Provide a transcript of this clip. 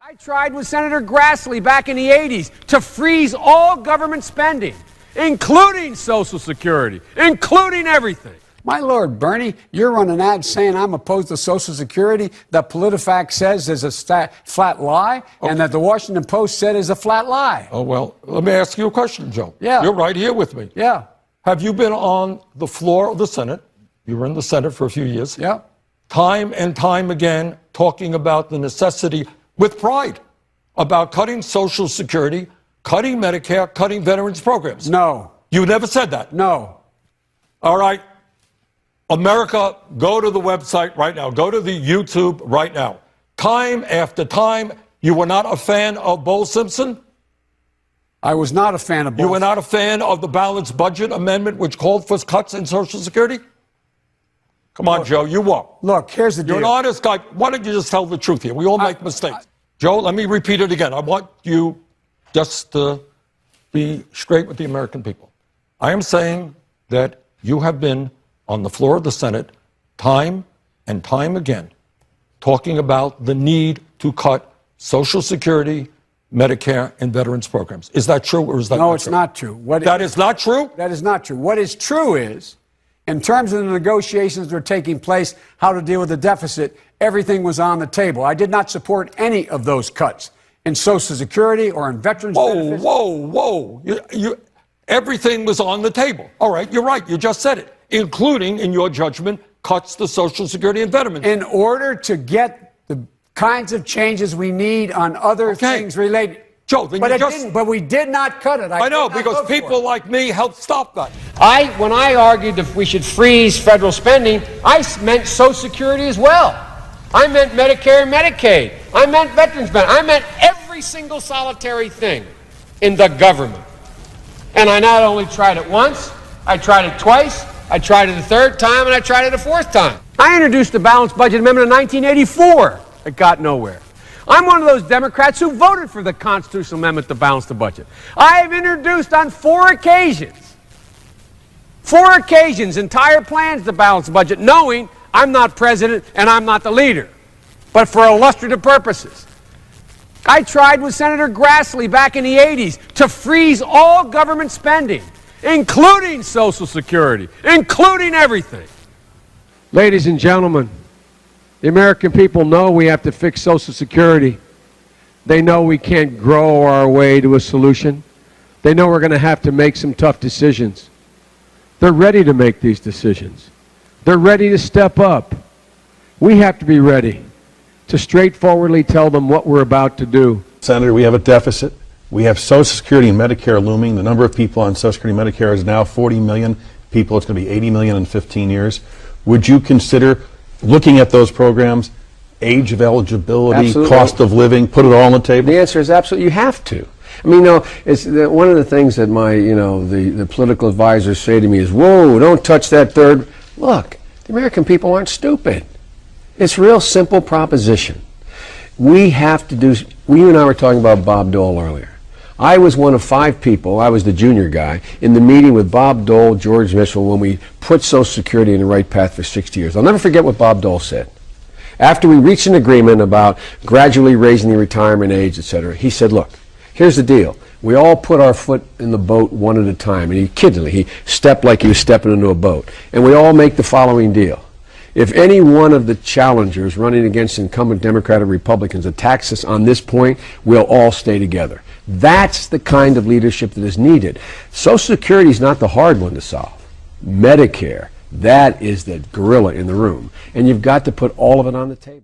I tried with Senator Grassley back in the 80s to freeze all government spending, including Social Security, including everything. My Lord, Bernie, you're running ads saying I'm opposed to Social Security, that PolitiFact says is a flat lie, and that the Washington Post said is a flat lie. Oh, well, let me ask you a question, Joe. Yeah. You're right here with me. Yeah. Have you been on the floor of the Senate? You were in the Senate for a few years. Yeah. Time and time again, talking about the necessity, with pride, about cutting Social Security, cutting Medicare, cutting veterans programs. No. You never said that. No. All right. America, go to the website right now. Go to the YouTube right now. Time after time, you were not a fan of Bo Simpson? I was not a fan of Bo. You were not a fan of the balanced budget amendment, which called for cuts in Social Security? Come on, Joe, you won't. Look, here's the deal. You're an honest guy. Why don't you just tell the truth here? We all make mistakes. Joe, let me repeat it again. I want you just to be straight with the American people. I am saying that you have been on the floor of the Senate time and time again talking about the need to cut Social Security, Medicare, and veterans programs. Is that true or is that not true? No, it's not true. That is not true? That is not true. What is true is, in terms of the negotiations that are taking place, how to deal with the deficit, everything was on the table. I did not support any of those cuts in Social Security or in veterans benefits. Whoa. Everything was on the table. All right, you're right. You just said it, including, in your judgment, cuts to Social Security and veterans. In order to get the kinds of changes we need on other things related. Joe, then but we did not cut it. I know, because people like me helped stop that. When I argued that we should freeze federal spending, I meant Social Security as well. I meant Medicare and Medicaid. I meant veterans benefits. I meant every single solitary thing in the government. And I not only tried it once, I tried it twice, I tried it a third time, and I tried it a fourth time. I introduced the balanced budget amendment in 1984. It got nowhere. I'm one of those Democrats who voted for the constitutional amendment to balance the budget. I have introduced on four occasions, entire plans to balance the budget, knowing I'm not president and I'm not the leader, but for illustrative purposes. I tried with Senator Grassley back in the 80s to freeze all government spending, including Social Security, including everything. Ladies and gentlemen, the American people know we have to fix Social Security. They know we can't grow our way to a solution. They know we're going to have to make some tough decisions. They're ready to make these decisions. They're ready to step up. We have to be ready to straightforwardly tell them what we're about to do. Senator, we have a deficit. We have Social Security and Medicare looming. The number of people on Social Security and Medicare is now 40 million people. It's going to be 80 million in 15 years. Would you consider looking at those programs, age of eligibility, Absolutely. cost of living, put it all on the table? The answer is absolutely, you have to. I mean, it's one of the things that my, the political advisors say to me is, whoa, don't touch that third. Look, the American people aren't stupid. It's a real simple proposition. We have to do, you and I were talking about Bob Dole earlier. I was one of 5 people, I was the junior guy, in the meeting with Bob Dole, George Mitchell, when we put Social Security in the right path for 60 years. I'll never forget what Bob Dole said. After we reached an agreement about gradually raising the retirement age, etc., he said, look, here's the deal. We all put our foot in the boat one at a time. And he stepped like he was stepping into a boat. And we all make the following deal. If any one of the challengers running against incumbent Democrat or Republicans attacks us on this point, we'll all stay together. That's the kind of leadership that is needed. Social Security is not the hard one to solve. Medicare, that is the gorilla in the room. And you've got to put all of it on the table.